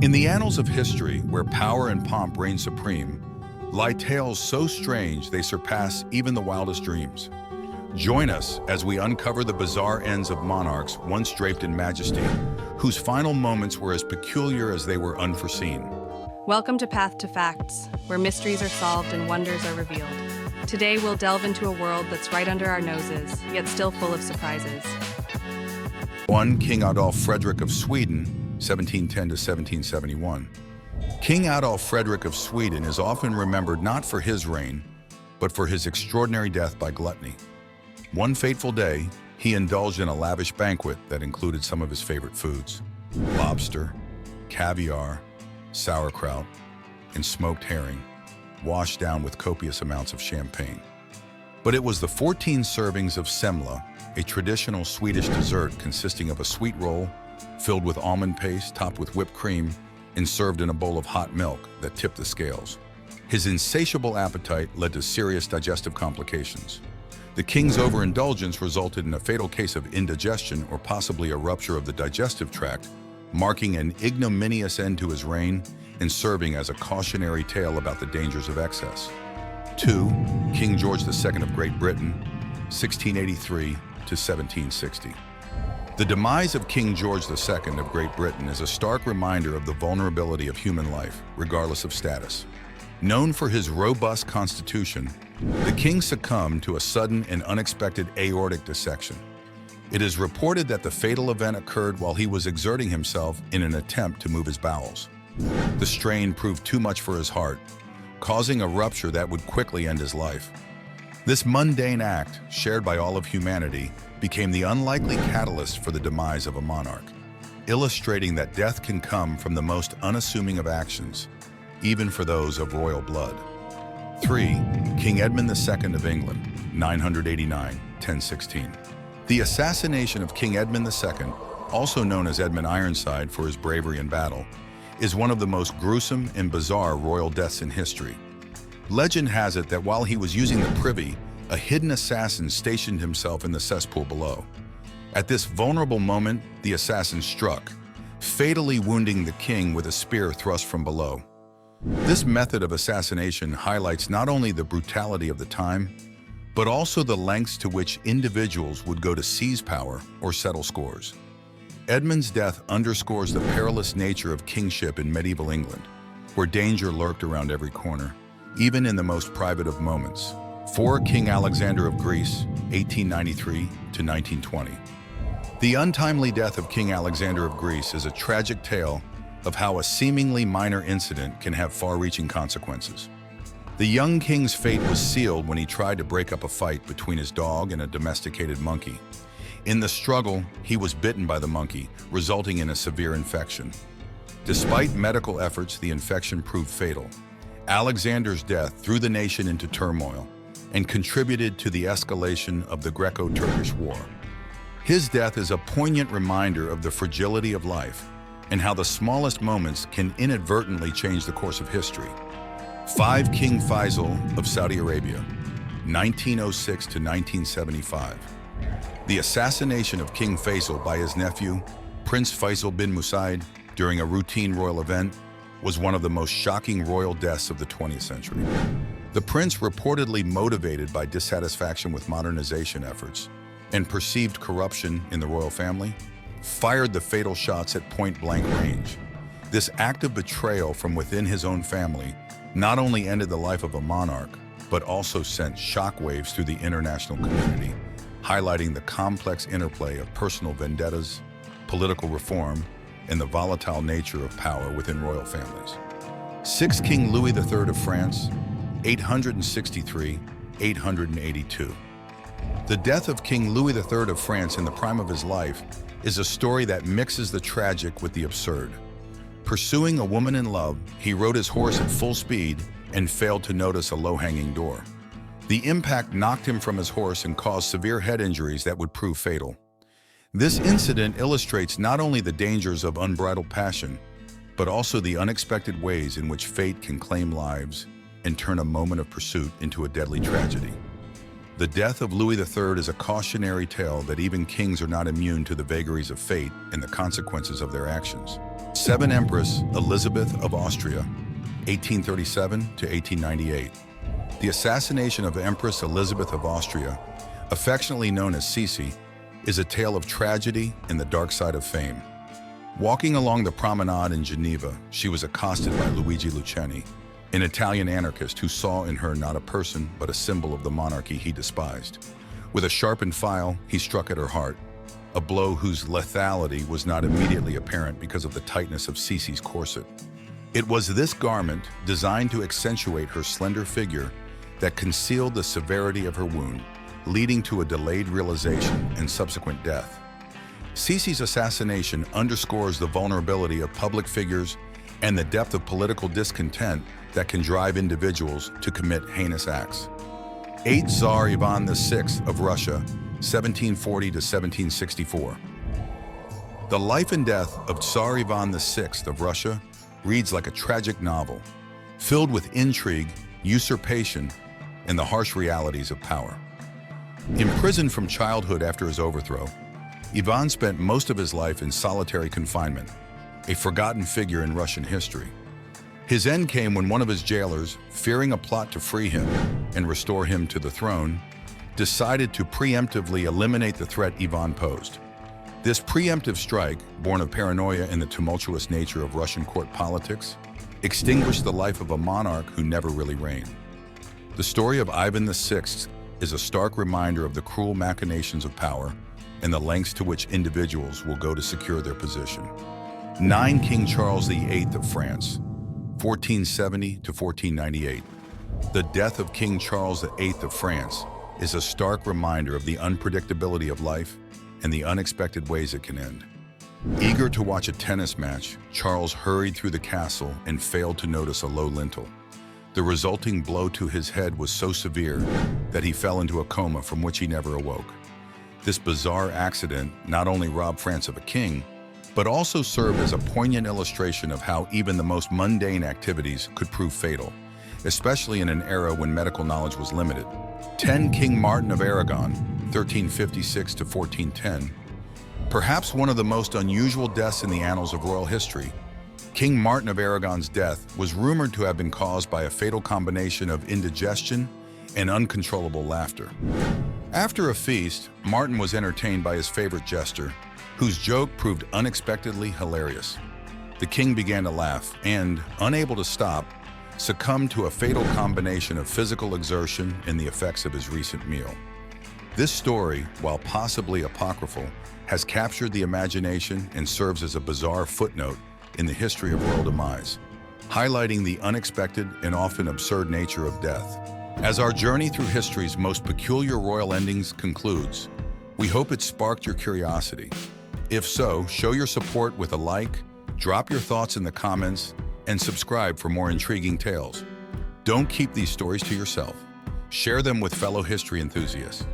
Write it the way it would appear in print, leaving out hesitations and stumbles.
In the annals of history, where power and pomp reign supreme, lie tales so strange they surpass even the wildest dreams. Join us as we uncover the bizarre ends of monarchs once draped in majesty, whose final moments were as peculiar as they were unforeseen. Welcome to Path to Facts, where mysteries are solved and wonders are revealed. Today we'll delve into a world that's right under our noses, yet still full of surprises. 1. King Adolf Frederick of Sweden, 1710 to 1771. King Adolf Frederick of Sweden is often remembered not for his reign, but for his extraordinary death by gluttony. One fateful day, he indulged in a lavish banquet that included some of his favorite foods: lobster, caviar, sauerkraut, and smoked herring, washed down with copious amounts of champagne. But it was the 14 servings of semla, a traditional Swedish dessert consisting of a sweet roll filled with almond paste topped with whipped cream and served in a bowl of hot milk, that tipped the scales. His insatiable appetite led to serious digestive complications. The king's overindulgence resulted in a fatal case of indigestion, or possibly a rupture of the digestive tract, marking an ignominious end to his reign and serving as a cautionary tale about the dangers of excess. 2. King George II of Great Britain, 1683 to 1760. The demise of King George II of Great Britain is a stark reminder of the vulnerability of human life, regardless of status. Known for his robust constitution, the king succumbed to a sudden and unexpected aortic dissection. It is reported that the fatal event occurred while he was exerting himself in an attempt to move his bowels. The strain proved too much for his heart, causing a rupture that would quickly end his life. This mundane act, shared by all of humanity, became the unlikely catalyst for the demise of a monarch, illustrating that death can come from the most unassuming of actions, even for those of royal blood. 3. King Edmund II of England, 989–1016. The assassination of King Edmund II, also known as Edmund Ironside for his bravery in battle, is one of the most gruesome and bizarre royal deaths in history. Legend has it that while he was using the privy, a hidden assassin stationed himself in the cesspool below. At this vulnerable moment, the assassin struck, fatally wounding the king with a spear thrust from below. This method of assassination highlights not only the brutality of the time, but also the lengths to which individuals would go to seize power or settle scores. Edmund's death underscores the perilous nature of kingship in medieval England, where danger lurked around every corner, even in the most private of moments. 4. King Alexander of Greece, 1893 to 1920. The untimely death of King Alexander of Greece is a tragic tale of how a seemingly minor incident can have far-reaching consequences. The young king's fate was sealed when he tried to break up a fight between his dog and a domesticated monkey. In the struggle, he was bitten by the monkey, resulting in a severe infection. Despite medical efforts, the infection proved fatal. Alexander's death threw the nation into turmoil and contributed to the escalation of the Greco-Turkish War. His death is a poignant reminder of the fragility of life and how the smallest moments can inadvertently change the course of history. 5. King Faisal of Saudi Arabia, 1906 to 1975. The assassination of King Faisal by his nephew, Prince Faisal bin Musaid, during a routine royal event was one of the most shocking royal deaths of the 20th century. The prince, reportedly motivated by dissatisfaction with modernization efforts and perceived corruption in the royal family, fired the fatal shots at point-blank range. This act of betrayal from within his own family not only ended the life of a monarch, but also sent shockwaves through the international community, highlighting the complex interplay of personal vendettas, political reform, and the volatile nature of power within royal families. 6. King Louis III of France, 863–882. The death of King Louis III of France in the prime of his life is a story that mixes the tragic with the absurd. Pursuing a woman in love, he rode his horse at full speed and failed to notice a low-hanging door. The impact knocked him from his horse and caused severe head injuries that would prove fatal. This incident illustrates not only the dangers of unbridled passion, but also the unexpected ways in which fate can claim lives and turn a moment of pursuit into a deadly tragedy. The death of Louis III is a cautionary tale that even kings are not immune to the vagaries of fate and the consequences of their actions. 7. Empress Elizabeth of Austria, 1837 to 1898. The assassination of Empress Elizabeth of Austria, affectionately known as Sisi, is a tale of tragedy and the dark side of fame. Walking along the promenade in Geneva, she was accosted by Luigi Lucchini, an Italian anarchist who saw in her not a person but a symbol of the monarchy he despised. With a sharpened file, he struck at her heart, a blow whose lethality was not immediately apparent because of the tightness of Sisi's corset. It was this garment, designed to accentuate her slender figure, that concealed the severity of her wound, leading to a delayed realization and subsequent death. Sisi's assassination underscores the vulnerability of public figures and the depth of political discontent that can drive individuals to commit heinous acts. 8. Tsar Ivan VI of Russia, 1740 to 1764. The life and death of Tsar Ivan VI of Russia reads like a tragic novel, filled with intrigue, usurpation, and the harsh realities of power. Imprisoned from childhood after his overthrow, Ivan spent most of his life in solitary confinement, a forgotten figure in Russian history. His end came when one of his jailers, fearing a plot to free him and restore him to the throne, decided to preemptively eliminate the threat Ivan posed. This preemptive strike, born of paranoia and the tumultuous nature of Russian court politics, extinguished the life of a monarch who never really reigned. The story of Ivan VI is a stark reminder of the cruel machinations of power and the lengths to which individuals will go to secure their position. 9. King Charles VIII of France, 1470 to 1498. The death of King Charles VIII of France is a stark reminder of the unpredictability of life and the unexpected ways it can end. Eager to watch a tennis match, Charles hurried through the castle and failed to notice a low lintel. The resulting blow to his head was so severe that he fell into a coma from which he never awoke. This bizarre accident not only robbed France of a king, but also served as a poignant illustration of how even the most mundane activities could prove fatal, especially in an era when medical knowledge was limited. 10. King Martin of Aragon, 1356 to 1410. Perhaps one of the most unusual deaths in the annals of royal history, King Martin of Aragon's death was rumored to have been caused by a fatal combination of indigestion and uncontrollable laughter. After a feast, Martin was entertained by his favorite jester, whose joke proved unexpectedly hilarious. The king began to laugh and, unable to stop, succumbed to a fatal combination of physical exertion and the effects of his recent meal. This story, while possibly apocryphal, has captured the imagination and serves as a bizarre footnote in the history of royal demise, highlighting the unexpected and often absurd nature of death. As our journey through history's most peculiar royal endings concludes, we hope it sparked your curiosity. If so, show your support with a like, drop your thoughts in the comments, and subscribe for more intriguing tales. Don't keep these stories to yourself. Share them with fellow history enthusiasts.